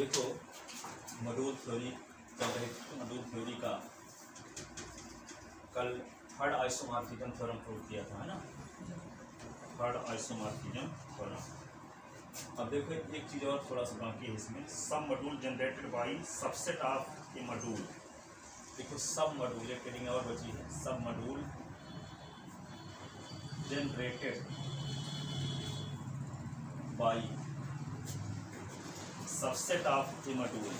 देखो module theory चल रही थी। मॉड्यूल थ्योरी का कल थर्ड आइसोमॉर्फिज्म थ्योरम प्रूव किया था, है ना। Third isomorphism theorem. अब देखो एक चीज़ और थोड़ा सा बाकी है इसमें। Submodule generated by subset of a module. देखो सब मॉड्यूल, एक ट्रेडिंग और बची है। Submodule generated by subset of a module.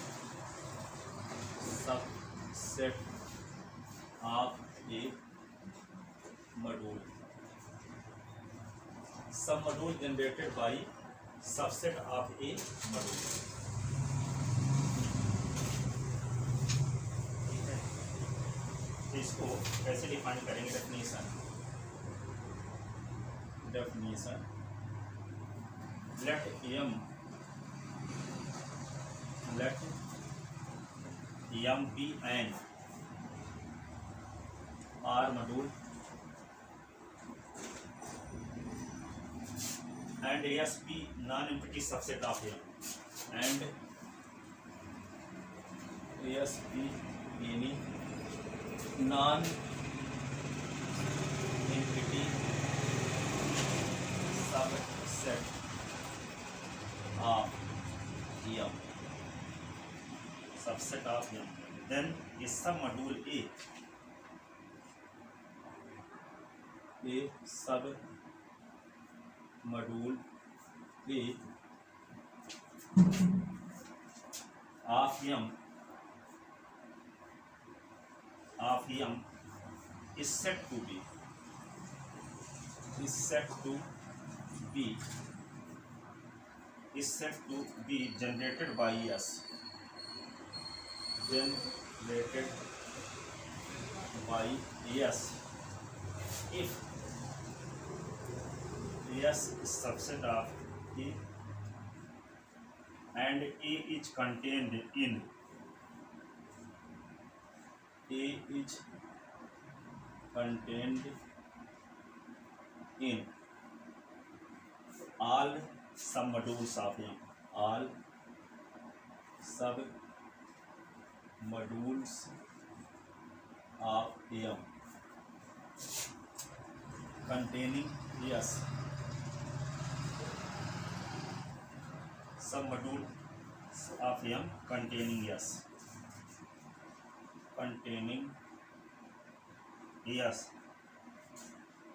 Subset of a module. Submodule generated by subset of a module. ठीक है, तो इसको कैसे डिफाइन करेंगे? Definition let M be an R module and yes be non-empty subset of M and yes be any non-empty subset of M, subset of M, then is sub module A sub module A of M is set to be generated by S, if S is subset of A and A is contained in all submodules of M, all submodules of M containing yes submodule of M containing yes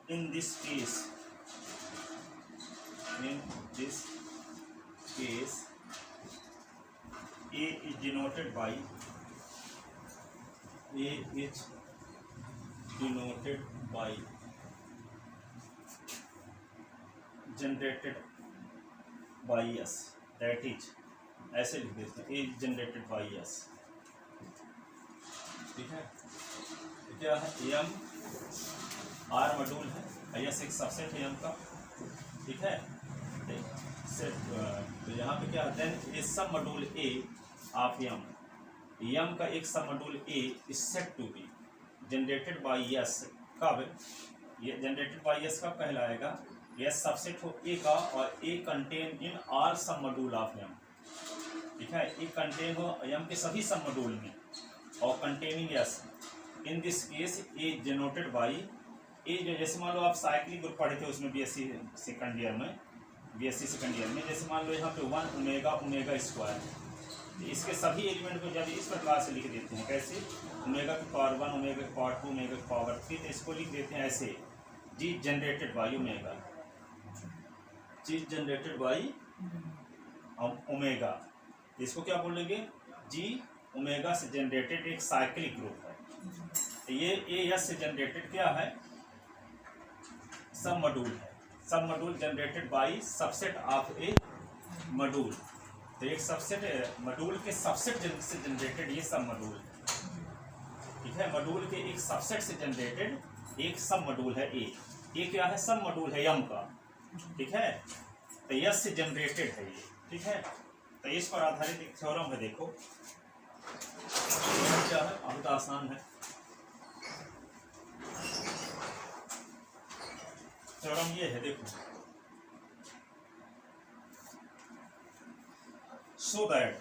in this case A is denoted by generated by S, that is ऐसे लिख देते हैं A is generated by S। ठीक है, क्या है? M R module है, S एक सबसेट है M का। ठीक है, तो यहाँ पे क्या है? ये सब मॉड्यूल A ऑफ M का एक सब module A is set to be generated by S। कब ये जनरेटेड बाई S कब कहलाएगा? S सबसेट हो A का और A कंटेन इन ऑल सब मॉड्यूल ऑफ M। ठीक है, A कंटेन हो M के सभी सब मॉड्यूल में और containing S। In this case A generated by A, जो जैसे मान लो आप साइक्लिक ग्रुप पढ़े थे उसमें बीएससी सेकंड ईयर में, जैसे मान लो यहाँ पे 1 ओमेगा स्क्वायर, इसके सभी एलिमेंट को जब इस प्रकार से लिख देते हैं, कैसे? ओमेगा की पावर 1, ओमेगा की पावर 2, ओमेगा की पावर 3, तो इसको लिख देते हैं ऐसे G generated by omega, G generated by omega. इसको क्या बोलेंगे? जी ओमेगा से जनरेटेड एक साइक्लिक ग्रुप है। तो ये एस से जनरेटेड क्या है? सब मॉड्यूल है। Submodule generated by subset of a module. तो एक सबसेट मॉड्यूल के सबसेट से जनरेटेड ये सब मॉड्यूल है। ठीक है, मॉड्यूल के एक सबसेट से जनरेटेड एक सब मॉड्यूल है ए। ये क्या है? सब मॉड्यूल है M का। ठीक है, तो यस से जनरेटेड है ये। ठीक है, तो इस पर आधारित एक थ्योरम है। देखो क्या है, बहुत आसान है। थ्योरम ये है, देखो, so that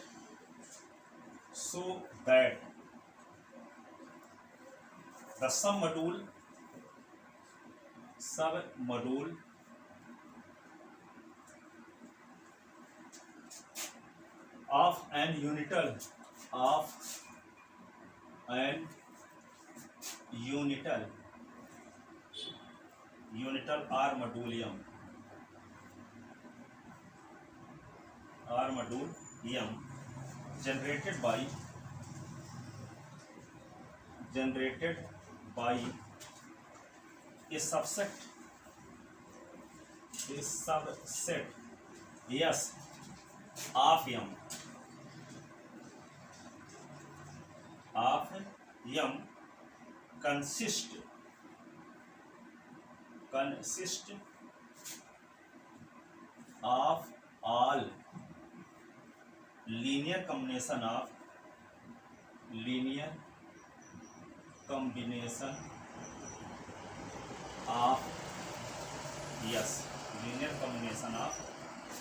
so that the sum module of an unital R modulium generated by a subset yes of m consist of all linear combination of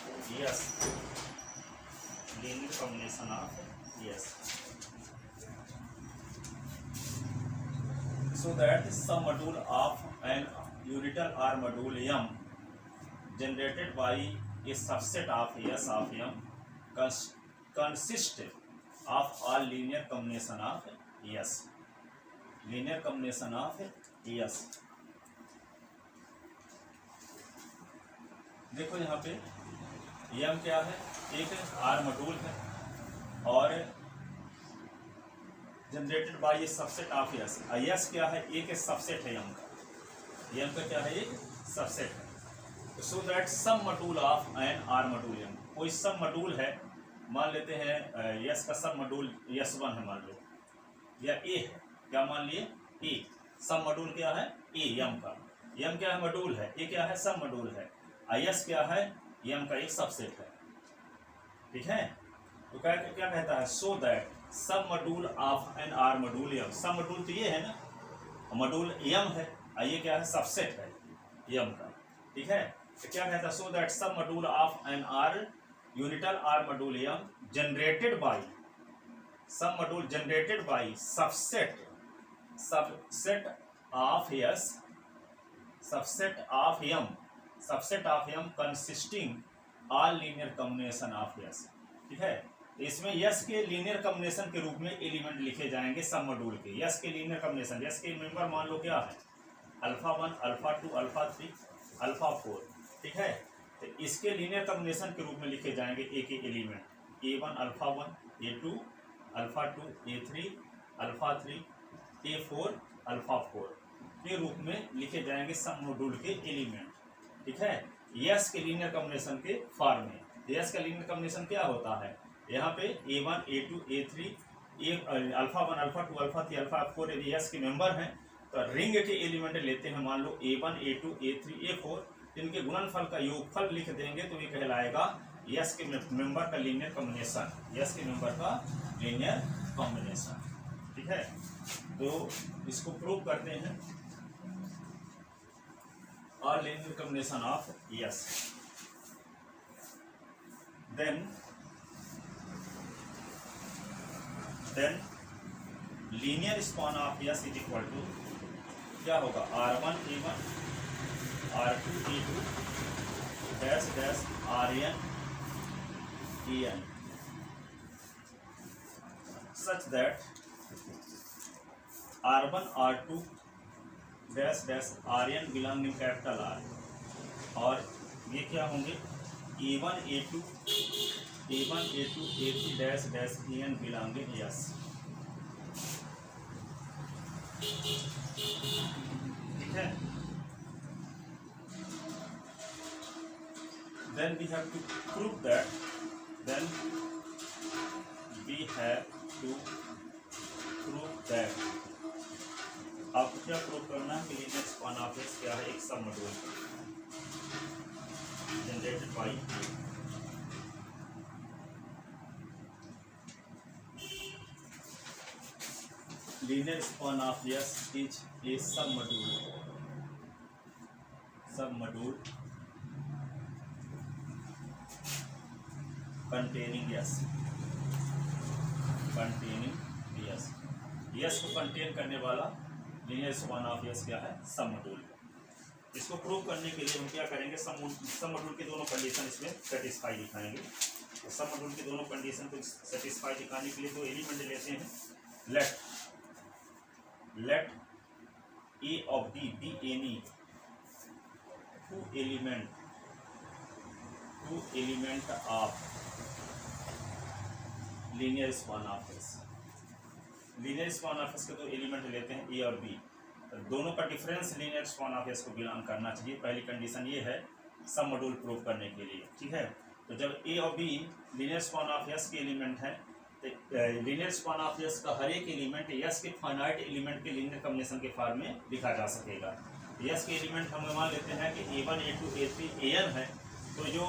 yes linear combination of yes so that sum module of an unital R module M generated by a subset of S of M consist of all linear combination of S देखो यहाँ पे M क्या है, एक R module है और generated by ये subset of S। S क्या है, एक सबसेट है M का क्या है, एक सबसेट है। So that sum module of an R module M, कोई सब मॉड्यूल है, मान लेते हैं S का सब मॉड्यूल S1 है मान लो, या A है, क्या मान लिए A। सब मॉड्यूल क्या है A M का, M क्या है मॉड्यूल है, A क्या है सब मॉड्यूल है, S क्या है M का एक सबसेट है, ठीक है। तो क्या कहता है, so that submodule of an R module M, submodule तो ये है ना, मॉड्यूल M है, ये क्या है सबसेट है M का, ठीक है। तो क्या कहता है, so that submodule of an unital R module M generated by submodule generated by subset of M consisting all linear combination of S, ठीक है। इसमें S के लीनियर कॉम्बिनेशन के रूप में एलिमेंट लिखे जाएंगे सब मॉड्यूल के। S के लीनियर कॉम्बिनेशन, S के मेंबर मान लो क्या है, अल्फा 1 अल्फा 2 अल्फा 3 अल्फा 4, ठीक है। तो इसके लीनियर कॉम्बिनेशन के रूप में लिखे जाएंगे A के element, A1 alpha 1 A2 alpha 2 A3 alpha 3 A4 alpha 4 के रूप में लिखे जाएंगे सब मॉड्यूल के एलिमेंट, ठीक है। S के लीनियर कॉम्बिनेशन के फॉर्म में। S का लीनियर कॉम्बिनेशन क्या होता है, यहाँ पे A1 A2 A3 alpha 1 alpha 2 alpha 3 alpha 4 यदि S के मेंबर हैं तो रिंग के एलिमेंट लेते हैं, मान लो A1 A2 A3 A4, इनके गुणनफल का योगफल लिख देंगे तो ये कहलाएगा S के मेंबर का लीनियर कॉम्बिनेशन, S के मेंबर का लीनियर कॉम्बिनेशन, ठीक है। तो इसको प्रूव करते हैं, और linear combination of S, then linear span of S is equal to क्या होगा, R1 A1 R2 A2 dash dash RN EN such that R1 R2 dash dash RN belonging capital R, और ये क्या होंगे A1 A2 A3 dash dash EN belonging S, ठीक है। Then we have to prove that आपको क्या prove करना है कि लीनियर स्पान ऑफ S क्या है, एक submodule generated by linear span of S is a submodule containing S, containing S, S को कंटेन करने वाला लीनियर स्पान ऑफ यस क्या है, सब मॉड्यूल। इसको प्रूव करने के लिए हम क्या करेंगे, सब मॉड्यूल के दोनों कंडीशन इसमें सेटिस्फाई दिखाएंगे। तो सब मॉड्यूल के दोनों कंडीशन को सेटिस्फाई दिखाने के लिए दो एलिमेंट लेते हैं। Let A of D B any two element of linear span of S. Linear span of S के दो एलिमेंट लेते हैं ए और बी, तो दोनों का difference linear span of S को बिलोंग करना चाहिए। पहली कंडीशन ये है सब मॉड्यूल प्रूव करने के लिए, ठीक है। तो जब ए और be linear span of S के एलिमेंट है, तो लीनियर स्पान ऑफ एस का हर एक एलिमेंट एस के फाइनाइट एलिमेंट के लीनियर कॉम्बिनेशन के फॉर्म में लिखा जा सकेगा। एस के एलिमेंट हम मान लेते हैं कि A1 A2 A3 AN है, तो जो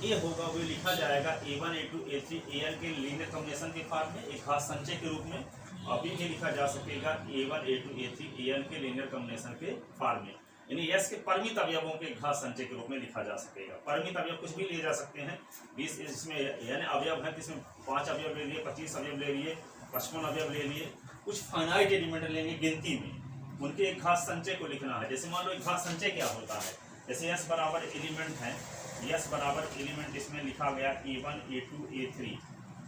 ए होगा वो लिखा जाएगा A1 A2 A3 AN के लीनियर कॉम्बिनेशन के फॉर्म में एक खास संचय के रूप में। अभी भी लिखा जा सकेगा A1 A2 A3 AN के लीनियर कॉम्बिनेशन के फॉर्म में, यानी एस के परिमित अवयवों के घात संचय के रूप में लिखा जा सकेगा। परिमित अवयव कुछ भी ले जा सकते हैं, 20 इसमें यानी अवयव है, इसमें 5 अवयव ले लिए, 25 अवयव ले लिए, 55 अवयव ले लिए, कुछ फाइनाइट एलिमेंट लेंगे गिनती में, उनके एक घात संचय को लिखना है। जैसे मान लो एक घात संचय क्या होता है, जैसे एस बराबर एलिमेंट है, एस बराबर एलिमेंट इसमें लिखा गया A1 A2 A3,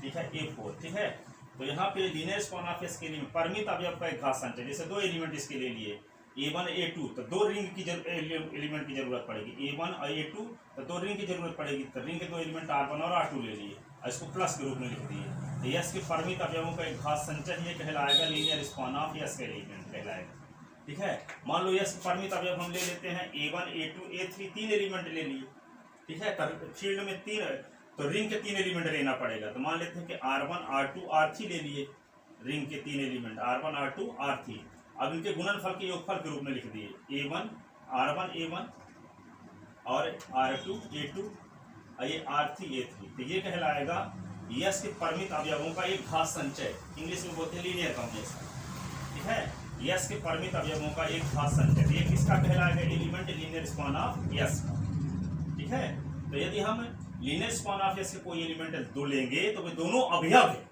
ठीक है, A4, ठीक है। तो यहाँ पे लीनियर स्पान ऑफ एस के लिए परिमित अवयव का एक घात संचय, जैसे दो एलिमेंट इसके ले लिए A1 A2, तो दो रिंग की एलिमेंट की जरूरत पड़ेगी। A1 और A2 तो दो रिंग की जरूरत पड़ेगी, तो रिंग के दो एलिमेंट R1 और R2 ले लिए और इसको प्लस के रूप में लिख दिए। यस के परिमित अवयवों का एक घात संचय ये कहलाएगा लीनियर स्पान ऑफ यस का एलिमेंट कहलाएगा, ठीक है। मान लो यस परिमित अवयव हम ले लेते हैं A1 A2 A3, 3 एलिमेंट ले लिए, ठीक है। फील्ड में 3 तो रिंग के 3 एलिमेंट लेना पड़ेगा, तो मान लेते हैं कि R1 R2 R3 ले लिए, रिंग के 3 एलिमेंट R1 R2 R3। अब इनके गुणनफल के योगफल के रूप में लिख दिए A1 R1 A1 और R2 A2 और ये R3 A3, तो ये कहलाएगा यस के परिमित अवयवों का एक घात संचय, इंग्लिश में बोलते हैं लीनियर कॉम्बिनेशन, ठीक है। यस के परिमित अवयवों का एक घात संचय, ये किसका कहलाएगा, element linear span of S का, ठीक है। तो यदि हम लीनियर स्पान ऑफ यस के कोई एलिमेंट दो लेंगे तो वे दोनों अवयव है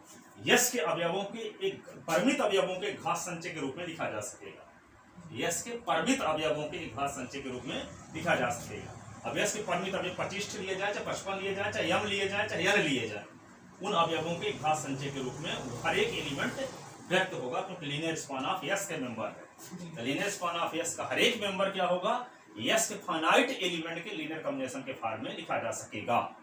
यस के अवयवों के एक परिमित अवयवों के घात संचय के रूप में लिखा जा सकेगा। यस के परिमित अवयवों के एक घात संचय के रूप में लिखा जा सकेगा। अब यस के परिमित अवयव 25 लिए जाए, चाहे 55 लिए जाए, चाहे यम लिए जाए, चाहे यन लिए जाए, उन अवयवों के घात संचय के रूप में हर एक एलिमेंट व्यक्त होगा, क्योंकि लीनियर स्पान ऑफ यस के मेंबर है। लीनियर स्पान ऑफ यस का हर एक मेंबर क्या होगा, यस के फाइनाइट एलिमेंट के लीनियर कॉम्बिनेशन के फॉर्म में लिखा जा सकेगा।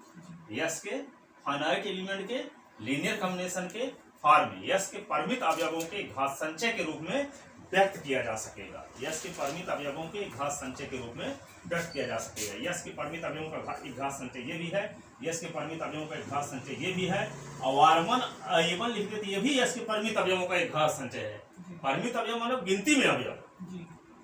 यस के फाइनाइट एलिमेंट के लीनियर कॉम्बिनेशन के फॉर्म में यस के परिमित अवयवों के घात संचय के रूप में व्यक्त किया जा सकेगा। यस के परिमित अवयवों के घात संचय के रूप में व्यक्त किया जा सकेगा। यस के परिमित अवयवों का एक घात संचय ये भी है, यस के परिमित अवयवों का एक घात संचय ये भी है, और R1 A1 लिख देते ये भी यस के परिमित अवयवों का एक घात संचय है। परिमित अवयव मतलब गिनती में अवयव,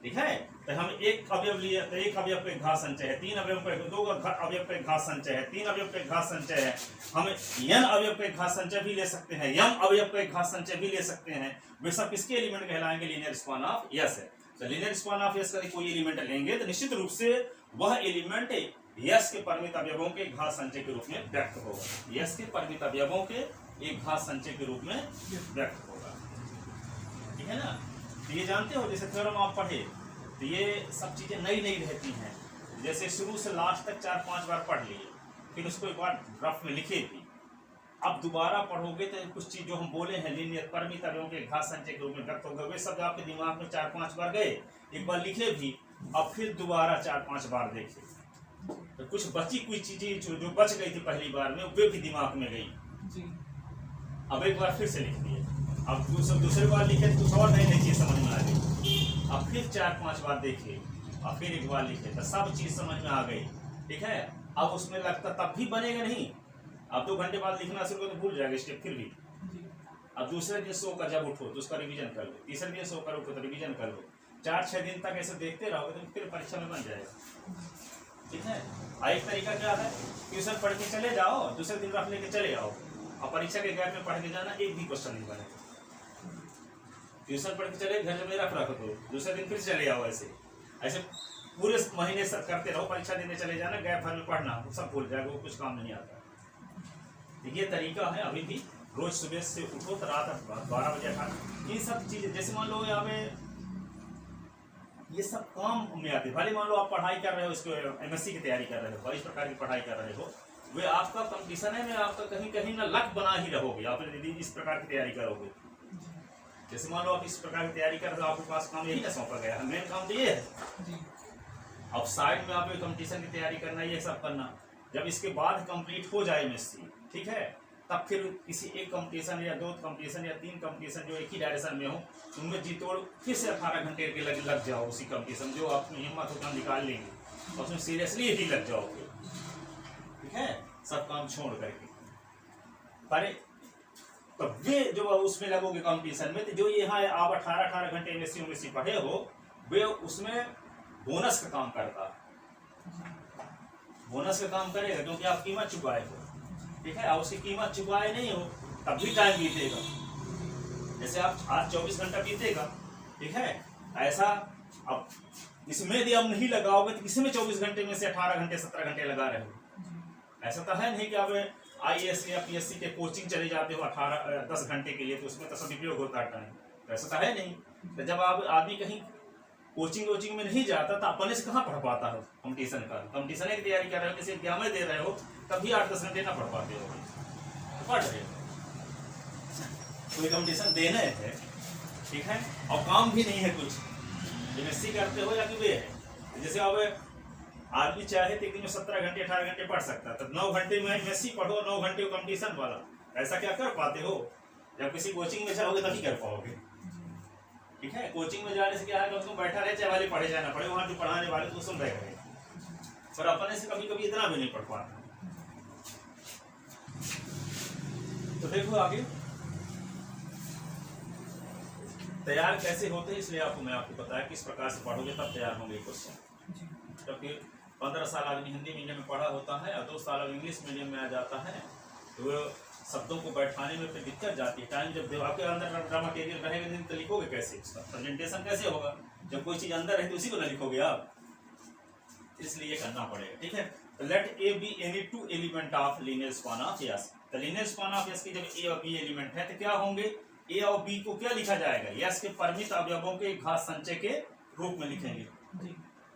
ठीक है। तो हम एक अवयव लिए तो एक अवयव पे घात संचय है, 3 अवयव पे, 2 अवयव पे घात संचय है, 3 अवयव पे घात संचय है। हम n अवयव पे घात संचय भी ले सकते हैं, m अवयव पे घात संचय भी ले सकते हैं। वे सब किसके एलिमेंट कहलाएंगे, लीनियर स्पान ऑफ यस है। तो लीनियर स्पान ऑफ यस का कोई एलिमेंट लेंगे तो निश्चित रूप से वह एलिमेंट यस के परिमित अवयवों के घात संचय के रूप में व्यक्त होगा। यस के परिमित अवयवों के एक घात संचय के रूप में व्यक्त होगा, ठीक है ना। तो ये जानते हो, जैसे थ्योरम आप पढ़े तो ये सब चीजें नई नई रहती हैं। जैसे शुरू से लास्ट तक 4-5 बार पढ़ लिए, फिर उसको एक बार रफ में लिखे भी, अब दोबारा पढ़ोगे तो कुछ चीज जो हम बोले हैं लीनियर परिमित अवयवों के घात संचय के रूप में व्यक्त होगा, वे सब आपके दिमाग में 4-5 बार गए, एक बार लिखे भी, अब फिर दोबारा 4-5 बार देखे, तो कुछ बची कुछ चीजें जो बच गई थी पहली बार में वे भी दिमाग में गई, अब एक बार फिर से लिख दिए। अब दूसरी बार लिखे तो कुछ और नई चीज समझ में आ गई, अब फिर 4-5 बार देखे और फिर एक बार लिखे तो सब चीज समझ में आ गई, ठीक है। अब उसमें लगता तब भी बनेगा नहीं, अब 2 घंटे बाद लिखना शुरू करो तो भूल जाएगा स्टेप फिर भी। अब दूसरे दिन सो कर जब उठो तो उसका रिवीजन कर लो, तीसरे दिन सो कर उठो तो रिवीजन कर लो, 4-6 दिन तक ऐसे देखते रहोगे तो फिर परीक्षा में बन जाएगा, ठीक है। एक तरीका क्या है, ट्यूशन पढ़ के चले जाओ, दूसरे दिन रख लेके चले आओ, और परीक्षा के गैप में पढ़ के जाना, एक भी क्वेश्चन नहीं बनेगा। ट्यूशन पढ़ के चले, घर में रख दो, दूसरे दिन फिर चले आओ, ऐसे ऐसे पूरे महीने करते रहो, परीक्षा देने चले जाना, गैप भर में पढ़ना, सब भूल जाएगा, वो कुछ काम नहीं आता। ये तरीका है अभी भी रोज सुबह से उठो तो रात 12 बजे खा, ये सब चीजें जैसे मान लो यहाँ पे ये सब काम में आते। भले मान लो आप पढ़ाई कर रहे हो, इसको एमएससी की तैयारी कर रहे हो, इस प्रकार की पढ़ाई कर रहे हो, वे आपका कंपटीशन है में आपका कहीं कहीं ना लक बना ही रहोगे आप यदि इस प्रकार की तैयारी करोगे। जैसे मान लो आप इस प्रकार की तैयारी कर रहे हो, आपके पास काम यही ना सौंपा गया है, मेन काम तो ये है। अब साइड में आप कंपटीशन की तैयारी करना, ये सब करना। जब इसके बाद कंप्लीट हो जाए एमएससी, ठीक है, तब फिर किसी एक कंपटीशन या 2 कंपटीशन या 3 कंपटीशन जो एक ही डायरेक्शन में हो, उनमें जी तोड़ फिर से 18 घंटे के लग जाओ उसी कंपटीशन, जो आपकी हिम्मत उतना निकाल लेंगे और उसमें सीरियसली ही लग जाओगे, ठीक है, सब काम छोड़ करके। पर तो वे जो उसमें लगोगे कंपटीशन में, तो जो यहाँ आप 18 घंटे एमएससी पढ़े हो, वे उसमें बोनस का काम करता है, बोनस का काम करेगा, क्योंकि आप कीमत चुकाए हो, ठीक है। आप उसकी कीमत चुकाए नहीं हो तब भी टाइम बीतेगा। जैसे आप आज 24 घंटा बीतेगा, ठीक है, ऐसा अब इसमें यदि आप नहीं लगाओगे तो किसी में 24 घंटे में से 18 घंटे 17 घंटे लगा रहे हो। ऐसा तो है नहीं कि आप आईएएस या पीएससी के कोचिंग चले जाते हो 10 घंटे के लिए, तो उसमें तो सदुपयोग होता है टाइम, ऐसा तो है नहीं। तो जब आप आदमी कहीं कोचिंग में नहीं जाता तो अपने से कहाँ पढ़ पाता है कंपटीशन का। कंपटीशन की तैयारी कर रहे हो, किसी एग्जाम में दे रहे हो, तभी 8-10 घंटे ना पढ़ पाते हो, तो पढ़ रहे हो, कोई कंपटीशन देने है, ठीक है, और काम भी नहीं है कुछ, एमएससी करते हो या कि वे है। जैसे अब आदमी चाहे तो एक दिन में 17 घंटे 18 घंटे पढ़ सकता है, तो 9 घंटे में एमएससी पढ़ो, 9 घंटे कंपटीशन वाला, ऐसा क्या कर पाते हो? जब किसी कोचिंग में जाओगे तभी कर पाओगे, ठीक है। कोचिंग में जाने से क्या है, तुम बैठा रहे, चाहे वाले पढ़े जाना पड़े, वहां जो पढ़ाने वाले तो सुन रहे, पर अपने से कभी कभी इतना भी नहीं पढ़ पाता। तो देखो आगे तैयार कैसे होते हैं, इसलिए मैं आपको बताया किस प्रकार से पढ़ोगे तब तैयार होंगे क्वेश्चन। क्योंकि 15 साल आदमी हिंदी मीडियम में पढ़ा होता है और 2 साल इंग्लिश मीडियम में आ जाता है, तो वो शब्दों को बैठाने में फिर दिक्कत जाती है। टाइम जब आपके अंदर मटेरियल रहेगा तो लिखोगे कैसे, उसका प्रेजेंटेशन कैसे होगा? जब कोई चीज अंदर है तो उसी को ना लिखोगे आप, इसलिए करना पड़ेगा, ठीक है। Let A B any 2 element of linear span of S. तो लीनियर स्पान ऑफ एस की जब ए और बी एलिमेंट है तो क्या होंगे, ए और बी को क्या लिखा जाएगा, एस के परिमित अवयवों के घात संचय के रूप में लिखेंगे,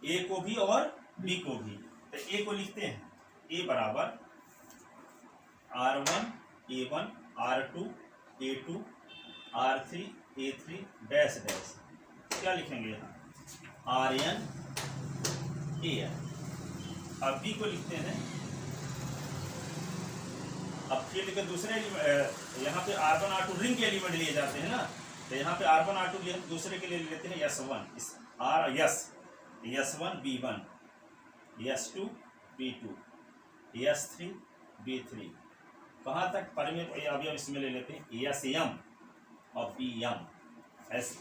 ए को भी और बी को भी। तो ए को लिखते हैं ए बराबर R1 A1 R2 A2 R3 A3 dash dash, क्या लिखेंगे यहाँ RN AN। अब बी को लिखते हैं, अब फील्ड के दूसरे यहाँ पे R1 R2 रिंग के एलिमेंट लिए जाते हैं ना, तो यहाँ पे R1 R2 दूसरे के लिए लेते हैं S1 S1 B1 S2 B2 S3 B3, कहाँ तक परिमित अवयव इसमें ले लेते हैं SM और PM ऐसे।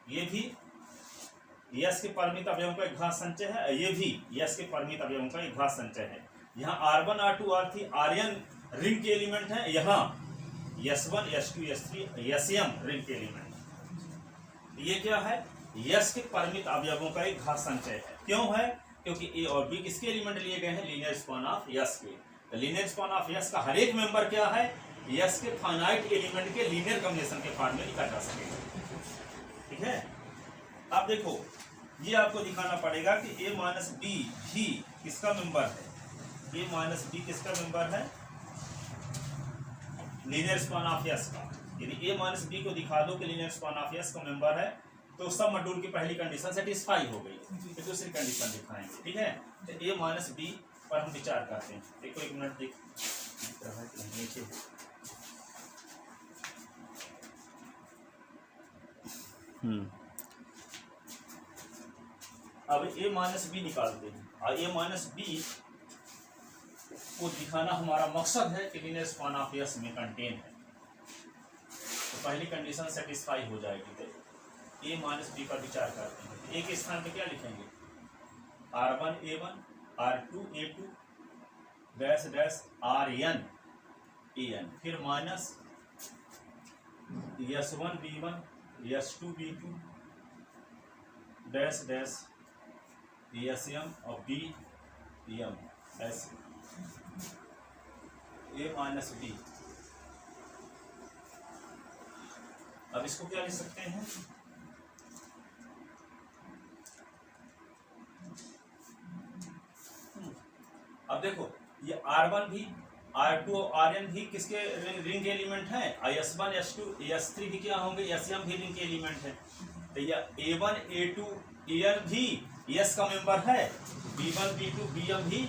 ये भी यस के परिमित अवयवों का एक घात संचय है, ये भी यस के परिमित अवयवों का एक घात संचय है। यहाँ R1 R2 R3 RN ring के एलिमेंट है, यहाँ S1 S2 S3 SM ring के एलिमेंट। ये क्या है, यस के परिमित अवयवों का एक घात संचय है। क्यों है, क्योंकि ए और बी किसके एलिमेंट लिए गए हैं, लीनियर स्पान ऑफ यस के। लीनियर स्पान ऑफ यस का हर एक मेंबर क्या है, यस के फाइनाइट एलिमेंट के लीनियर कॉम्बिनेशन के फॉर्म में लिखा जा सकेगा, ठीक है। अब देखो ये आपको दिखाना पड़ेगा कि ए माइनस बी भी किसका मेंबर है, ए माइनस बी किसका मेंबर है, लीनियर स्पान ऑफ यस का। यदि ए माइनस बी को दिखा दो कि लीनियर स्पान ऑफ यस का मेंबर है, तो सब मॉड्यूल की पहली कंडीशन सेटिस्फाई हो गई, फिर दूसरी कंडीशन दिखाएंगे, ठीक है। तो ए माइनस बी पर हम विचार करते हैं। देखो एक मिनट दिख रहा है नीचे, अब ए माइनस बी निकालते हैं, और ए माइनस बी को दिखाना हमारा मकसद है कि लीनियर स्पान ऑफ यस में कंटेन है। तो पहली कंडीशन सेटिस्फाई हो जाएगी, तो ए माइनस बी पर विचार करते हैं। ए के स्थान पे क्या लिखेंगे, R1 A1 R2 A2 dash dash RN AN, फिर minus S1 B1 S2 B2 dash dash SM और BM ऐसे। ए माइनस बी अब इसको क्या लिख सकते हैं, अब देखो ये R1 भी R2 और Rn भी किसके रिंग के एलिमेंट हैं, S1 S2 S3 भी क्या होंगे, Sm भी रिंग के एलिमेंट है। तो ये A1 A2 An भी S का मेंबर है, B1 B2 Bm भी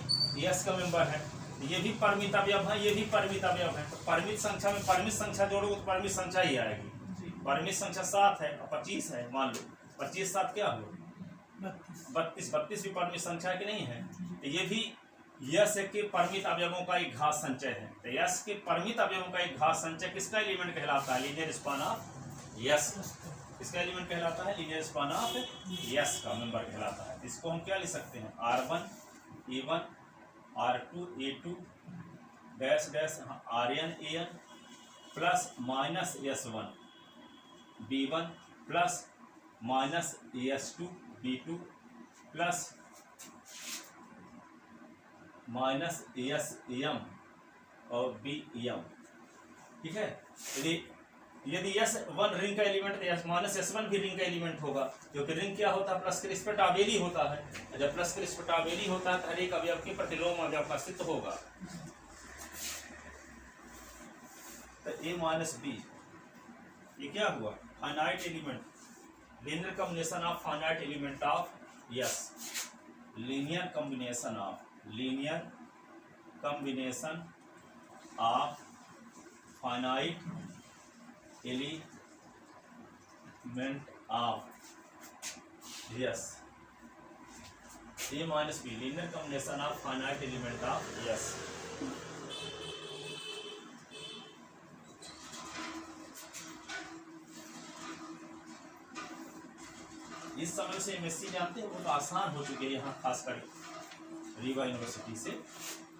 S का मेंबर है। ये भी परिमित अवयव है, ये भी परिमित अवयव है। तो परिमित संख्या में परिमित संख्या जोड़ोगे तो परिमित संख्या ही आएगी। परिमित संख्या 7 है और 25 है, मान लो 25 7 क्या हुआ 32, 32 भी परिमित संख्या की नहीं है। तो ये भी यस के परिमित अवयवों का एक घात संचय है। तो यस के परिमित अवयवों का एक घात संचय किसका एलिमेंट कहलाता है, लीनियर स्पान ऑफ यस। किसका एलिमेंट कहलाता है, लीनियर स्पान ऑफ यस का मेंबर कहलाता है। इसको हम क्या लिख सकते हैं, R1 A1 R2 A2 dash dash Rn An plus minus S1 B1 plus minus S2 B2 plus minus Sm और Bm, ठीक है। यदि S1 रिंग का एलिमेंट तो माइनस S1 भी रिंग का एलिमेंट होगा, क्योंकि रिंग क्या होता है, प्लस के रिस्पेक्ट आवेली होता है। जब प्लस के रिस्पेक्ट आवेली होता है तो हर एक अवयव के प्रतिलोम अवयव का अस्तित्व होगा। तो A माइनस B ये क्या हुआ, finite element, linear combination of finite element of yes, linear combination of finite element of S, A minus B linear combination of finite element of yes. इस समय से एमएससी जानते हैं, वो तो आसान हो चुके हैं यहाँ, खासकर रीवा यूनिवर्सिटी से।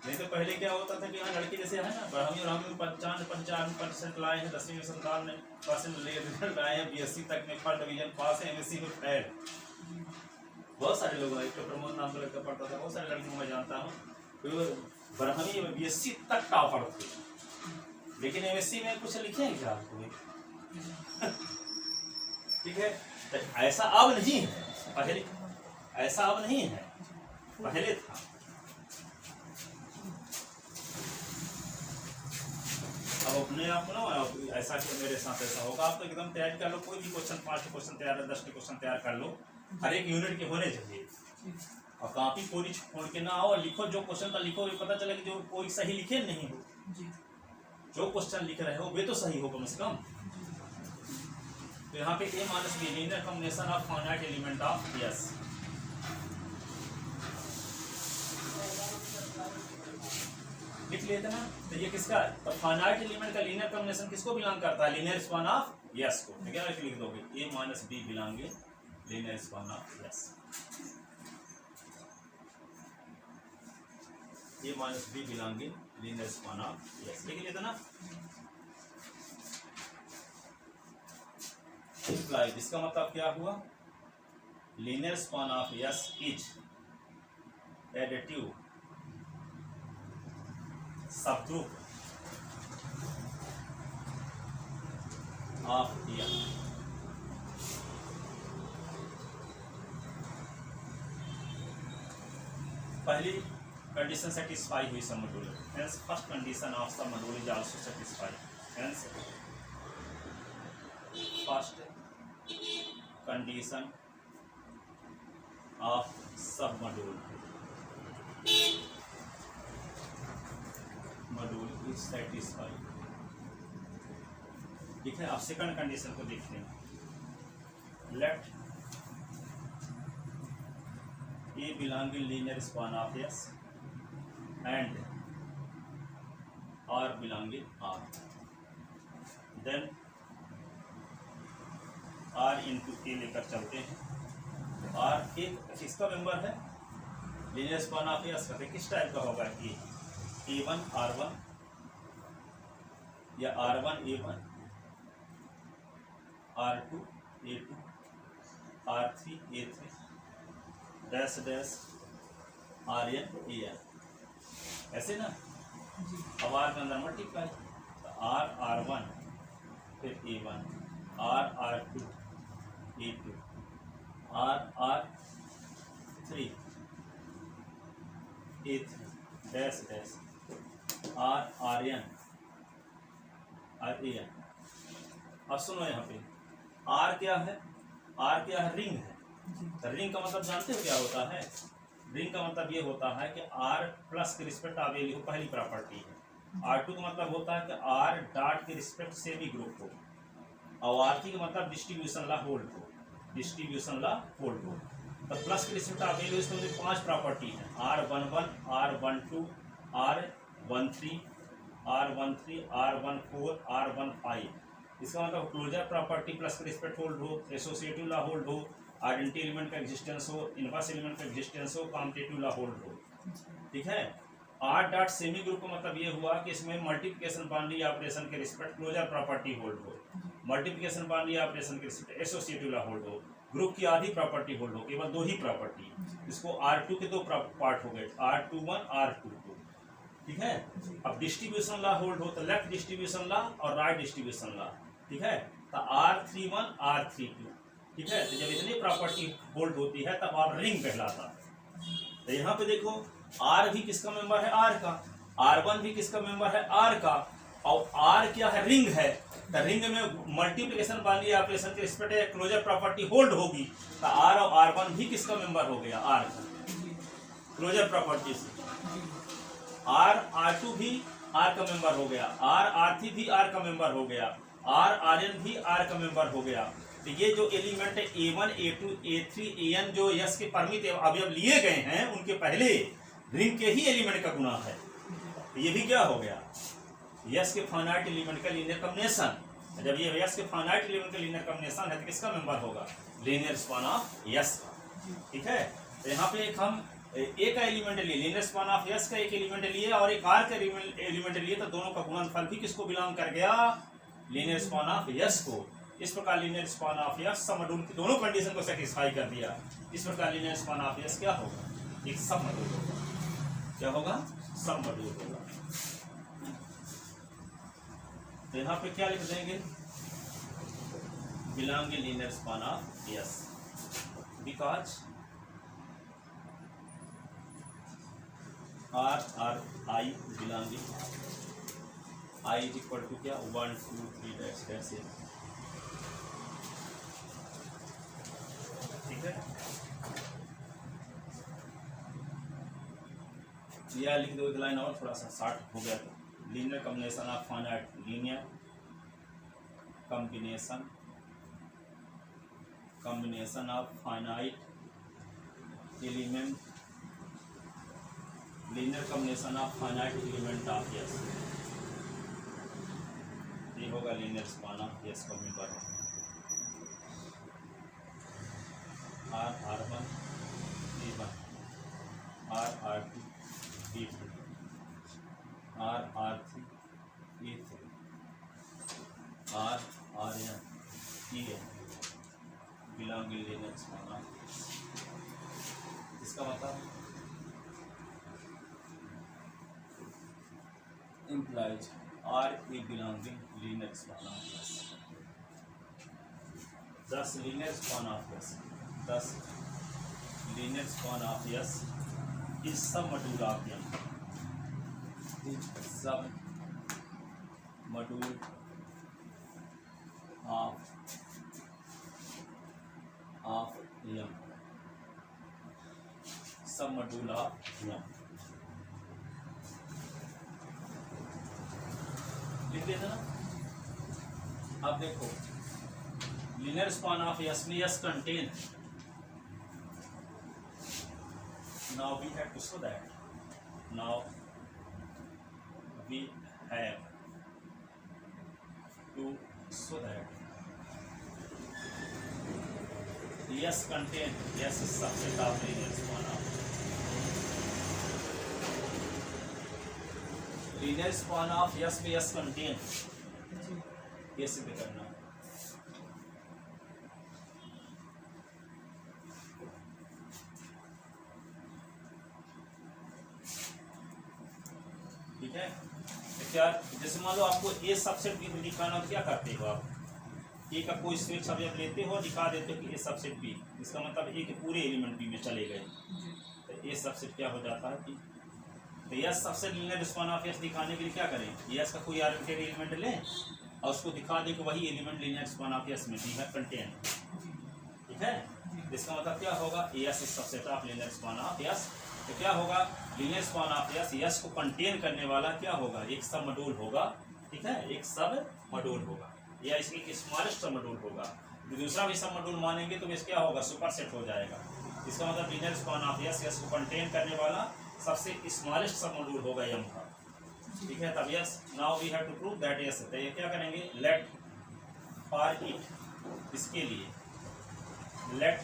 नहीं तो पहले क्या होता था कि यहाँ लड़के जैसे है ना, 12वीं और 95% लाए हैं, 10वीं में 57% रिजल्ट आए हैं, BSc तक में फर्स्ट डिवीजन पास है, MSc में फेल। बहुत सारे लोग हैं, डॉक्टर प्रमोद नाम का लड़का पढ़ता था, बहुत सारे लड़कों मैं जानता हूँ, 12वीं में BSc तक टॉपर थे, लेकिन MSc में कुछ लिखे हैं क्या आपको, ठीक है। तो ऐसा अब नहीं है, पहले ऐसा अब नहीं है, पहले था। अब अपने आप को ना ऐसा कि मेरे साथ ऐसा होगा, आप तो एकदम तैयारी कर लो, कोई भी क्वेश्चन 5 क्वेश्चन तैयार है, 10 के क्वेश्चन तैयार कर लो, हर एक यूनिट के होने चाहिए। और कॉपी पूरी छोड़ के ना आओ और लिखो, जो क्वेश्चन का लिखो ये पता चले कि जो कोई सही लिखे नहीं हो, जो क्वेश्चन लिख रहे हो वे तो सही हो कम से कम। तो यहाँ पे A minus B linear combination of finite element of S. लिख लेते ना, तो ये किसका, तो फाइनाइट एलिमेंट का लीनियर कॉम्बिनेशन किसको बिलोंग करता है, लीनियर स्पान ऑफ यस को। तो क्या लिख दोगे, A minus B belong linear span of S, A minus B belong linear span of S, लिख लेते ना। इम्प्लाइड, इसका मतलब क्या हुआ, linear span of S is additive subgroup of S. पहली कंडीशन सेटिस्फाई हुई submodule, hence first condition of submodule is also satisfy, hence first condition of submodule is satisfy, ठीक है। आप second condition को देख लें, let A belong in linear span of S and R belong in R, then R into A लेकर चलते हैं। R एक किसका मेंबर है, लीनियर स्पान ऑफ यस का, किस टाइप का होगा, A1 R1 या R1 A1 R2 A2 R3 A3 dash dash Rn An, ऐसे ना। अब R के अंदर मल्टीप्लाई, तो R R1 फिर A1 R2 A2 R3 A3 dash dash RN अब सुनो यहाँ पे R क्या है, R क्या है, रिंग है। रिंग का मतलब जानते हो क्या होता है? रिंग का मतलब ये होता है कि R प्लस के रिस्पेक्ट आप ये लिखो, पहली प्रॉपर्टी है। R2 का मतलब होता है कि R डॉट के रिस्पेक्ट सेमी ग्रुप हो, और R3 का मतलब डिस्ट्रीब्यूशन ला होल्ड हो, डिस्ट्रीब्यूशन ला होल्ड हो। तो प्लस के रिस्पेक्ट आप वैल्यू इसमें 5 प्रॉपर्टी है, R11 R12 R13 R13 R14 R15। इसका मतलब क्लोजर प्रॉपर्टी प्लस के रिस्पेक्ट होल्ड हो, एसोसिएटिव ला होल्ड हो, आइडेंटिटी एलिमेंट का एग्जिस्टेंस हो, इनवर्स एलिमेंट का एग्जिस्टेंस हो, कॉम्पिटिटिव ला होल्ड हो। ठीक है। R डॉट सेमी ग्रुप का मतलब ये हुआ कि इसमें मल्टीप्लिकेशन बाउंड्री ऑपरेशन के रिस्पेक्ट क्लोजर प्रॉपर्टी होल्ड हो, मल्टीप्लिकेशन बाउंड्री ऑपरेशन के रिस्पेक्ट एसोसिएटिव ला होल्ड हो, ग्रुप की आधी प्रॉपर्टी होल्ड हो, केवल 2 ही प्रॉपर्टी। इसको R2 के 2 पार्ट हो गए, R21 R22। ठीक है। अब डिस्ट्रीब्यूशन ला होल्ड हो तो लेफ्ट डिस्ट्रीब्यूशन ला और राइट डिस्ट्रीब्यूशन ला। ठीक है। तो R31 R32। ठीक है। तो जब इतनी प्रॉपर्टी होल्ड होती है तब आप रिंग कहलाता है। तो यहाँ पे देखो R भी किसका मेंबर है, R का, R1 भी किसका मेंबर है, R का, और R क्या है, रिंग है। तो रिंग में मल्टीप्लिकेशन बाउंड्री ऑपरेशन के रिस्पेक्ट क्लोजर प्रॉपर्टी होल्ड होगी, तो R और R1 भी किसका मेंबर हो गया, R का, क्लोजर प्रॉपर्टी से। R2 भी R का मेंबर हो गया, R3 भी R का मेंबर हो गया, RN भी R का मेंबर हो गया। तो ये जो एलिमेंट है A1 A2 A3 AN जो यस के परमिट अवयव लिए गए हैं उनके पहले रिंग के ही एलिमेंट का गुना है। ये भी क्या हो गया, यस के फाइनाइट एलिमेंट का लीनियर कॉम्बिनेशन। जब ये यस के फाइनाइट एलिमेंट का लीनियर कॉम्बिनेशन है तो किसका मेंबर होगा, लीनियर स्पान ऑफ यस का। ठीक है। तो यहाँ पे एक हम एक का एलिमेंट लिए, लीनियर स्पान ऑफ यस का एक एलिमेंट लिए और एक आर का एलिमेंट लिए, तो दोनों का गुणनफल भी किसको बिलोंग कर गया, लीनियर स्पान ऑफ यस को। इस प्रकार लीनियर स्पान ऑफ यस सब मॉड्यूल की दोनों कंडीशन को सेटिस्फाई कर दिया। इस प्रकार लीनियर स्पान ऑफ यस क्या होगा, एक सब मॉड्यूल होगा। क्या होगा, सब मॉड्यूल होगा। तो यहाँ पे क्या लिख देंगे, belong linear span of S because R belonging I is equal to क्या, 1 2 3 डैश है। ठीक है। यह लिख दो एक लाइन और, थोड़ा सा शार्ट हो गया। तो linear combination of finite, linear combination of finite element, linear combination of finite element of yes. ये होगा लीनियर स्पान ऑफ यस का member. R1 B1 R2 B2 R3 E3 RN EN belong linear span of. इसका मतलब implies R a belonging linear span of S. Thus linear span of S. Thus linear span of S is submodule of M. Is submodule of M. Submodule of M. लिख देना। अब देखो linear span of S में S contain, now we have to show that, now we have to show that S contain S is subset of linear span of. Linear span of S में S contain, ये सिद्ध करना। ठीक है। तो क्या जैसे मान लो आपको ए सबसेट भी दिखाना, क्या करते हो आप, ए का कोई स्वेच्छ अवयव लेते हो और दिखा देते हो कि ए सबसेट बी, इसका मतलब ए के पूरे एलिमेंट बी में चले गए, तो ए सबसेट क्या हो जाता है बी। तो yes subset linear span of yes दिखाने के लिए क्या करें, यस का कोई आर्बिट्रेरी एलिमेंट लें और उसको दिखा दें कि वही element linear span of S में भी है कंटेन, ठीक है। इसका मतलब क्या होगा, yes is subset of linear span of yes. तो क्या होगा, linear span of yes, S को कंटेन करने वाला क्या होगा, एक सब मॉड्यूल होगा, ठीक है, एक सब मॉड्यूल होगा या इसकी एक स्मॉलेस्ट सब मॉड्यूल होगा। दूसरा भी सब मॉड्यूल मानेंगे तो इस क्या होगा, सुपर सेट हो जाएगा। इसका मतलब linear span of yes, S को कंटेन करने वाला सबसे स्मॉलेस्ट सब मॉड्यूल होगा यम का, ठीक है। तब S, now we have to prove that S. तो ये क्या करेंगे, लेट फॉर इट, इसके लिए let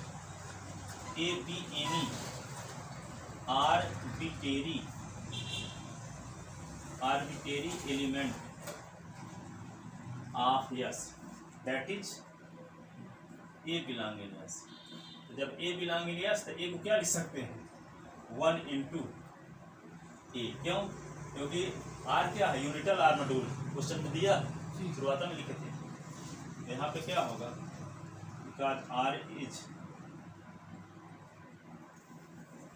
A B any arbitrary element of S that is A belong in S. तो जब ए बिलोंग इन यस तो ए को क्या लिख सकते हैं, 1 into ए। क्यों, क्योंकि आर क्या है, यूनिटल आर मॉड्यूल, क्वेश्चन में दिया शुरुआत में लिखे थे। तो यहाँ पे क्या होगा, because R is,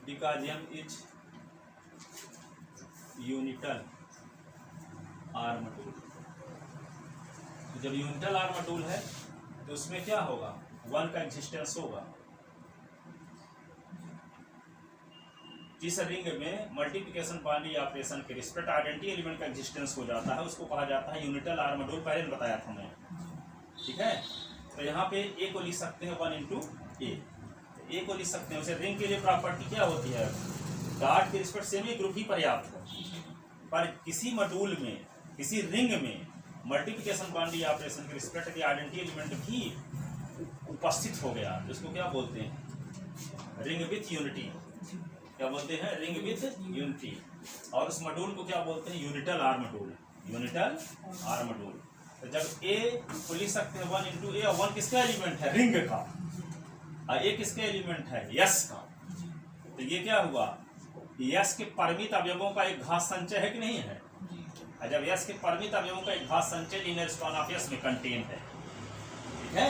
because M is unital R module. तो जब यूनिटल आर मॉड्यूल है तो उसमें क्या होगा, 1 का एग्जिस्टेंस होगा। जिस रिंग में मल्टीप्लिकेशन बाइनरी ऑपरेशन के रिस्पेक्ट आइडेंटिटी एलिमेंट का एग्जिस्टेंस हो जाता है, उसको कहा जाता है यूनिटल आर मॉड्यूल, पहले बताया था मैं, ठीक है। तो यहाँ पे ए को लिख सकते हैं 1 into ए, ए को लिख सकते हैं। उसे रिंग के लिए प्रॉपर्टी क्या होती है, डॉट के रिस्पेक्ट सेमी ग्रुप ही पर्याप्त है, पर किसी मॉड्यूल में, किसी रिंग में मल्टीप्लिकेशन बाइनरी ऑपरेशन के रिस्पेक्ट के आइडेंटिटी एलिमेंट भी उपस्थित हो गया, जिसको क्या बोलते हैं, रिंग विथ यूनिटी। क्या बोलते हैं, रिंग विथ यूनिटी। और उस मॉड्यूल को क्या बोलते हैं, यूनिटल आर मॉड्यूल, यूनिटल आर मॉड्यूल। तो जब ए को लिख सकते हैं 1 into ए, और 1 किसका एलिमेंट है, रिंग का, और ए किसका एलिमेंट है, यस का। तो ये क्या हुआ, यस के परिमित अवयवों का एक घात संचय है कि नहीं है। और जब यस के परिमित अवयवों का एक घात संचय लीनियर स्पान ऑफ यस में कंटेन है, ठीक है।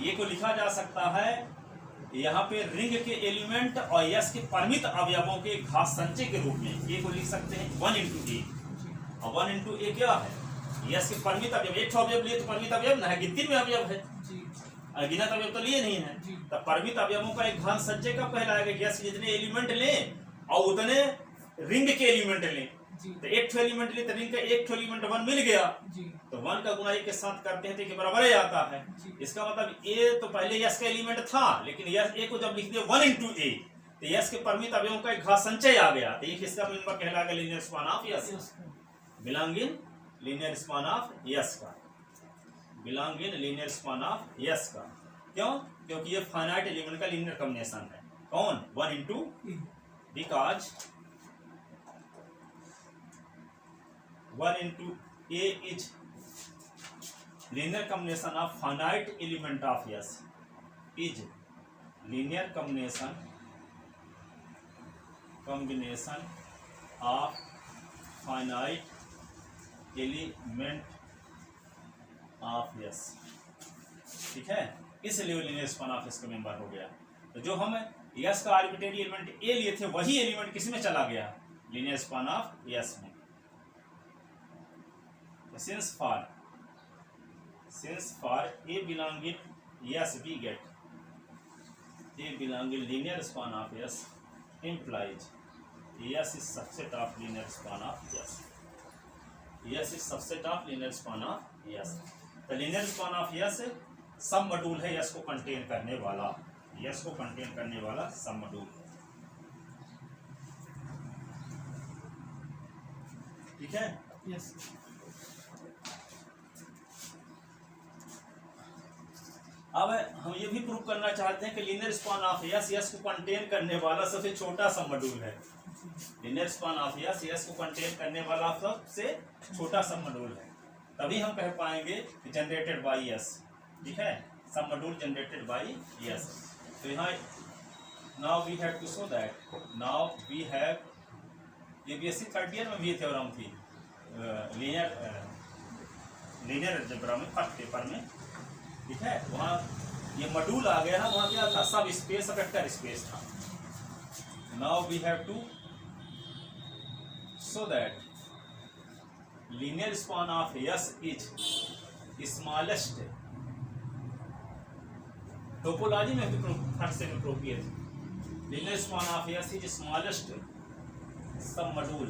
ये को लिखा जा सकता है यहाँ पे रिंग के एलिमेंट और यस के परिमित अवयवों के घात संचय के रूप में। ये को लिख सकते हैं 1 into ए, और 1 into ए क्या है, यस के परिमित अवयव। एक अवयव लिए तो परिमित अवयव ना है, गिनती में अवयव है, अगिनत अवयव तो लिए नहीं है। तो परिमित अवयवों का एक घात संचय कब कहलाएगा, यस जितने एलिमेंट लें और उतने रिंग के एलिमेंट लें। तो एक एलिमेंट ले तो रिंग का एक एलिमेंट 1 मिल गया, तो 1 का गुणा एक के साथ करते हैं तो के बराबर ही आता है। इसका मतलब ए तो पहले यस का एलिमेंट था, लेकिन यस ए को जब लिख दिया 1 into ए, तो यस के परिमित अवयवों का एक घात संचय आ गया। तो ये किसका मेंबर कहलाएगा, linear span of S, belong in linear span of S का, belong in linear span of S का। क्यों, क्योंकि ये फाइनाइट एलिमेंट का लीनियर कॉम्बिनेशन है। कौन, 1 into, because 1 into A is linear combination of finite element of S is linear combination of finite element of S, ठीक है। इसलिए लीनियर स्पान ऑफ एस का मेंबर हो गया। तो जो हम एस का आर्बिट्रेरी एलिमेंट ए लिए थे, वही एलिमेंट किस में चला गया, लीनियर स्पान ऑफ एस में। Since for A belong in yes, we get A belong in linear span of S implies S is subset of linear span of S. S is subset of linear span of S. तो linear span of S सब module है S को contain करने वाला, S को contain करने वाला सब मॉड्यूल, ठीक है। यस। अब हम ये भी प्रूव करना चाहते हैं कि linear span of yes, S को कंटेन करने वाला सबसे छोटा सा मॉड्यूल है। Linear span of yes, S को कंटेन करने वाला सबसे छोटा सा मॉड्यूल है। तभी हम कह पाएंगे कि जनरेटेड बाय यस, ठीक है, submodule generated bye S. तो यहाँ now we have to show that, now we have, ये बीएससी थर्ड ईयर में भी थ्योरम थी, लीनियर लीनियर अलजेब्रा में फर्स्ट पेपर में, ठीक है, वहाँ ये मॉड्यूल आ गया ना, वहाँ क्या था, सब स्पेस वेक्टर स्पेस था। Now we have to show that linear span of S is smallest, topology में भी फर्स्ट से प्रूव किए थे, linear span of S is smallest submodule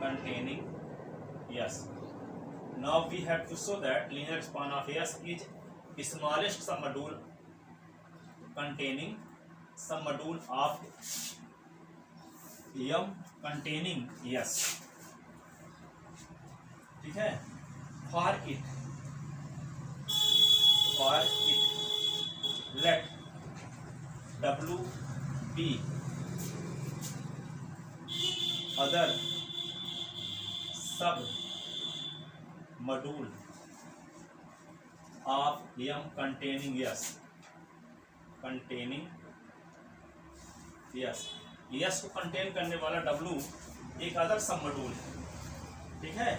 containing yes. Now we have to show that linear span of S is smallest submodule containing submodule of M containing S, ठीक है। for it let W be other sub module of M containing S, S को contain करने वाला W एक other सब module है, ठीक है।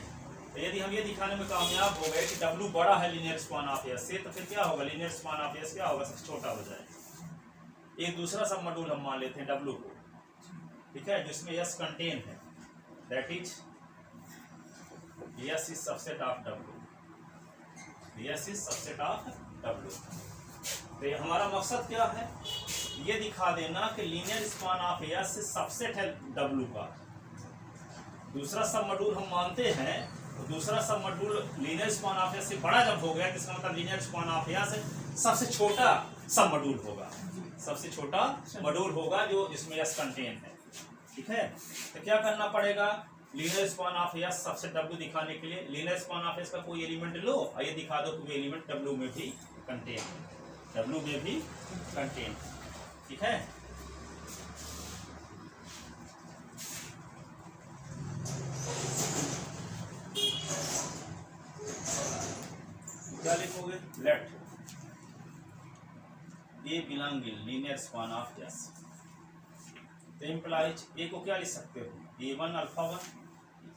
तो यदि हम ये दिखाने में कामयाब हो गए कि W बड़ा है लीनियर स्पान ऑफ S से, तो फिर क्या होगा, लीनियर स्पान ऑफ S क्या होगा, सबसे छोटा हो जाएगा। एक दूसरा सब मॉड्यूल हम मान लेते हैं W को, ठीक है, जिसमें S कंटेन है, that is S is subset of W, S is subset of W। तो हमारा मकसद क्या है, ये दिखा देना कि linear span of S subset है W का। दूसरा सब मॉड्यूल हम मानते हैं, तो दूसरा सब module linear span of S से बड़ा जब हो गया, इसका मतलब लीनियर स्पान ऑफ S सबसे छोटा सब मॉड्यूल होगा, सबसे छोटा मॉड्यूल होगा जो इसमें S कंटेन है, ठीक है। तो क्या करना पड़ेगा, लीनियर स्पान ऑफ S सबसे W दिखाने के लिए लीनियर स्पान ऑफ S का कोई एलिमेंट लो और ये दिखा दो कि वो एलिमेंट W में भी कंटेन है, W में भी कंटेन, ठीक है। क्या लिखोगे, let A belong in linear span of S, तो इम्प्लाइज A को क्या लिख सकते हो, A1 अल्फा 1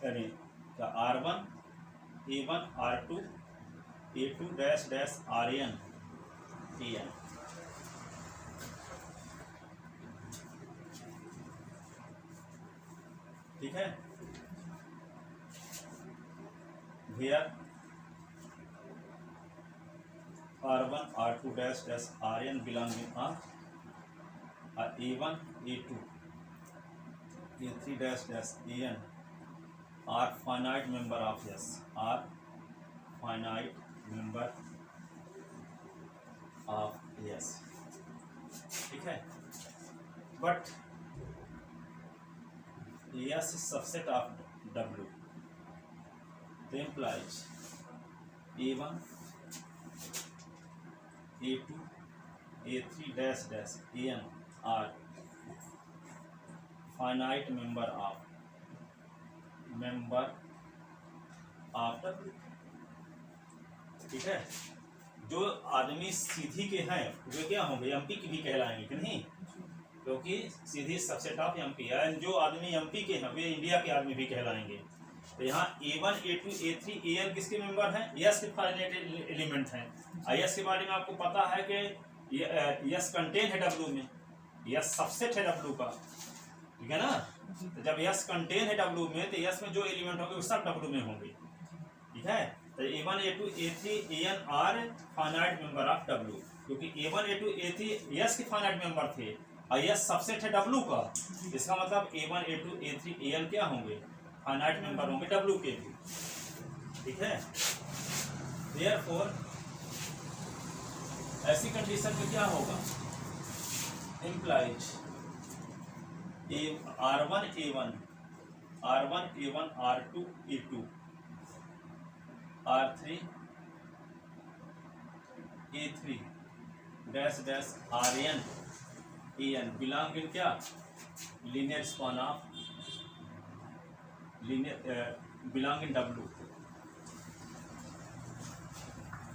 यानी क्या R1 A1 R2 A2 dash dash RN AN, ठीक है। Here R1 R2 dash dash RN belong in A1 A2 A3 dash dash AN are finite member of S, are finite member of S, ठीक है। but S is subset of W, तो implies A1 A2 A3 dash dash AN are finite member of W, ठीक है। जो आदमी सीधी के हैं वे क्या होंगे, एमपी की भी कहलाएंगे कि नहीं, क्योंकि सीधी सबसेट ऑफ एमपी है। जो आदमी एमपी के हैं वे इंडिया के आदमी भी कहलाएंगे। तो यहाँ A1 A2 A3 AN किसके मेंबर हैं, यस के फाइनाइट एलिमेंट हैं। यस के बारे में आपको पता है कि यस कंटेन है W में, यस सबसेट है W का, ठीक है ना। तो जब यस कंटेन है W में तो यस में जो एलिमेंट होंगे वो सब W में होंगे, ठीक है। तो A1 A2 A3 AN are finite member of W, क्योंकि A1 A2 A3 यस के फाइनाइट मेंबर थे और यस सबसेट है W का, इसका मतलब A1 A2 A3 AN क्या होंगे, फाइनाइट मेंबर होंगे W के भी, ठीक है। देयरफॉर ऐसी कंडीशन में क्या होगा, implies R1 A1 R2 A2 R3 A3 dash dash RN AN belong in क्या, linear span of belong in W,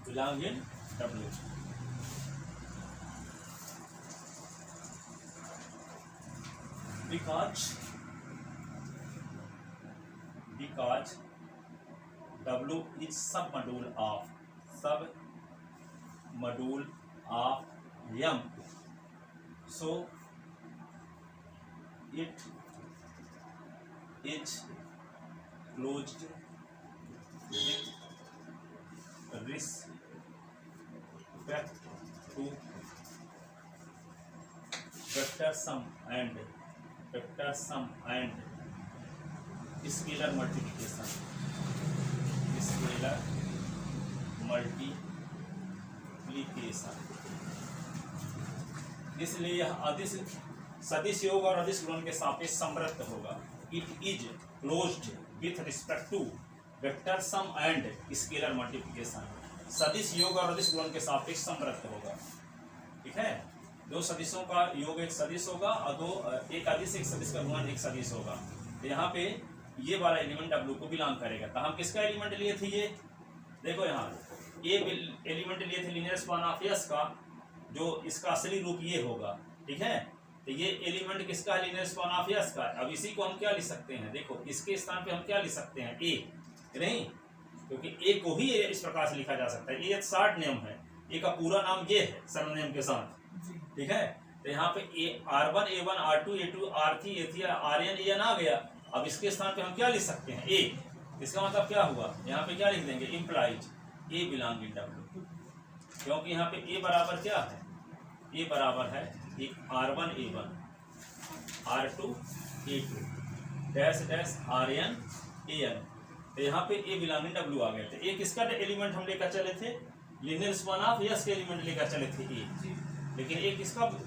belong in W। because W is submodule of M, so it is closed with respect to vector sum and scalar multiplication. इसलिए यह अदिश सदिश योग और अदिश गुणन के सापेक्ष समृद्ध होगा. It is closed with respect to vector sum and scalar multiplication. सदिश योग और अदिश गुणन के सापेक्ष समृद्ध होगा. ठीक है, दो सदिशों का योग एक सदिश होगा और एक अदिश एक सदिश का गुणन एक सदिश होगा. तो यहाँ पे ये वाला एलिमेंट W को बिलोंग करेगा. तो हम किसका एलिमेंट लिए थे? ये देखो, यहाँ ये एलिमेंट लिए थे लीनियर स्पान ऑफ S का, जो इसका असली रूप ये होगा. ठीक है, तो ये एलिमेंट किसका है? लीनियर स्पान ऑफ S का. अब इसी को हम क्या लिख सकते हैं? देखो, इसके स्थान पे हम क्या लिख सकते हैं? A नहीं, क्योंकि A को ही इस प्रकार से लिखा जा सकता है. ये एक शॉर्ट नेम है, A का पूरा नाम ये है सरनेम के साथ. ठीक है, तो यहाँ पे R1 A1 R2 A2 R3 A3 RN AN आ गया. अब इसके स्थान पे हम क्या लिख सकते हैं? A. इसका मतलब क्या हुआ? यहाँ पे क्या लिख देंगे? Implies A belong in W, क्योंकि यहाँ पे A बराबर क्या है? A बराबर है R1 A1 R2 A2 dash dash RN AN. तो यहाँ पे A बिलोंग इन W आ गए थे. A किसका एलिमेंट हम लेकर चले थे? लीनियर स्पान ऑफ S के एलिमेंट लेकर चले थे A. लेकिन A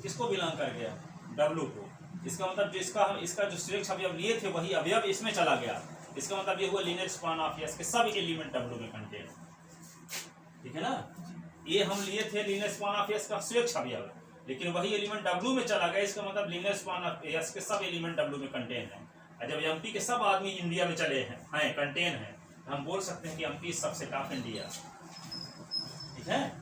किसको बिलोंग कर गया? W को. इसका मतलब जो इसका जो सुरेख अवयव लिए थे वही अवयव इसमें चला गया. इसका मतलब ये हुआ लीनियर स्पान ऑफ S के सब एलिमेंट W में कंटेन. ठीक है ना, ये हम लिए थे लीनियर स्पान ऑफ S का सुरेख अवयव, लेकिन वही एलिमेंट W में चला गया. इसका मतलब लीनियर स्पान ऑफ S के सब एलिमेंट W में कंटेन है. और जब MP के सब आदमी इंडिया में चले हैं कंटेन है, हम बोल सकते हैं कि MP सबसेट ऑफ इंडिया. ठीक है,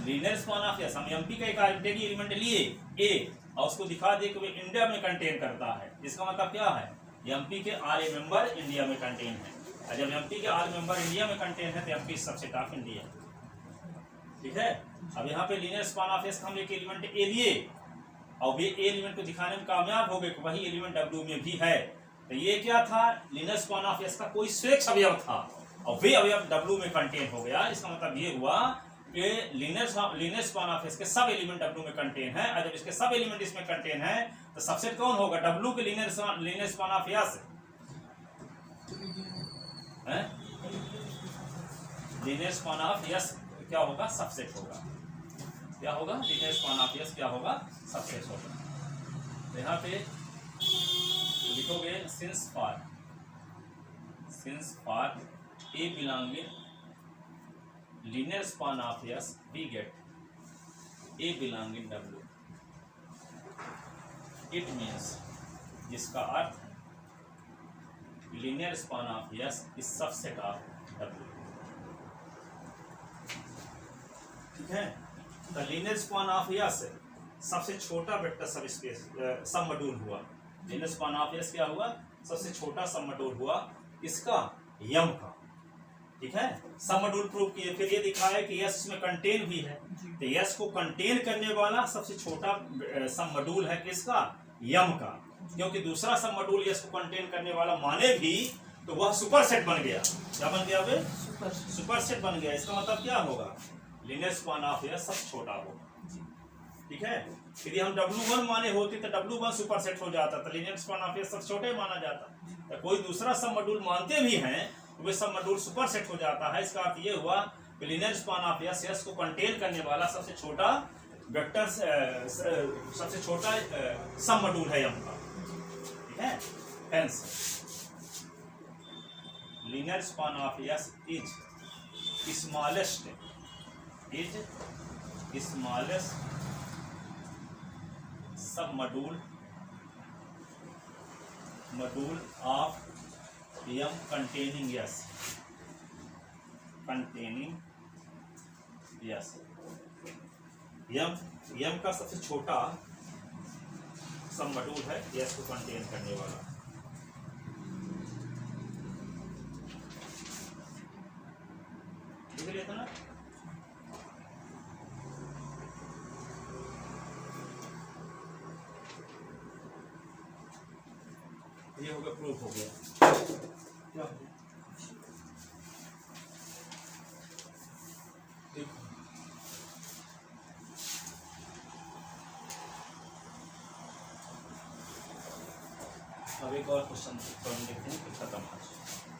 लीनियर स्पान ऑफ S हम MP का एक आर्बिट्रेरी एलिमेंट लिए A और उसको दिखा दिए कि वो इंडिया में कंटेन करता है. इसका मतलब क्या है? MP के R मेंबर इंडिया में कंटेन है. और जब MP के R मेंबर इंडिया में कंटेन है तो MP सबसेट ऑफ इंडिया. ठीक है, अब यहाँ पे लीनियर स्पान ऑफ S हम एक एलिमेंट A लिए और ये एलिमेंट को दिखाने में कामयाब हो गए कि वही एलिमेंट W में भी है. तो ये क्या था? लीनियर स्पान ऑफ S का कोई स्वेच्छ अवयव था और वे अवयव W में कंटेन हो गया. इसका मतलब ये हुआ कि लीनियर स्पान ऑफ S के सब एलिमेंट W में कंटेन है. और जब इसके सब एलिमेंट इसमें कंटेन है तो सबसेट कौन होगा? W के linear span of S. Linear span of S क्या होगा? सबसेट होगा. क्या होगा? लीनियर स्पान ऑफ S क्या होगा? सबसेट होगा. तो यहाँ पे लिखोगे since for A belong in linear span of S we get A belong in W. It means, जिसका अर्थ है linear span of S is subset of W. ठीक है, तो linear span of S सबसे छोटा वेक्टर सब स्पेस सब module हुआ. linear span of S क्या हुआ? सबसे छोटा सब मॉड्यूल हुआ इसका M का. ठीक है, सब मॉड्यूल प्रूव किए. फिर ये दिखाया कि S में कंटेन भी है. तो S को कंटेन करने वाला सबसे छोटा सब मॉड्यूल है किसका? M का. क्योंकि दूसरा सब मॉड्यूल S को कंटेन करने वाला माने भी तो वह सुपरसेट बन गया. क्या बन गया? वे सुपरसेट बन गया. इसका मतलब क्या होगा? लीनियर स्पान ऑफ S सबसे छोटा होगा. ठीक है, यदि हम W1 माने होते तो W1 सुपरसेट हो जाता, तो लीनियर स्पान ऑफ S सबसे छोटा ही माना जाता. तो कोई दूसरा सब मॉड्यूल मानते भी हैं वे सब मॉड्यूल सुपरसेट हो जाता है. इसका अर्थ ये हुआ कि लीनियर स्पान ऑफ S को कंटेन करने वाला सबसे छोटा वेक्टर सबसे छोटा सब मॉड्यूल है M का. ठीक है, hence linear span of S is smallest submodule of M containing S. M का सबसे छोटा सब मॉड्यूल है एस को कंटेन करने वाला। लिख लेते ना। ये हो गया, प्रूफ हो गया। क्या देखो, अब एक और क्वेश्चन देखते हैं, फिर खत्म आज।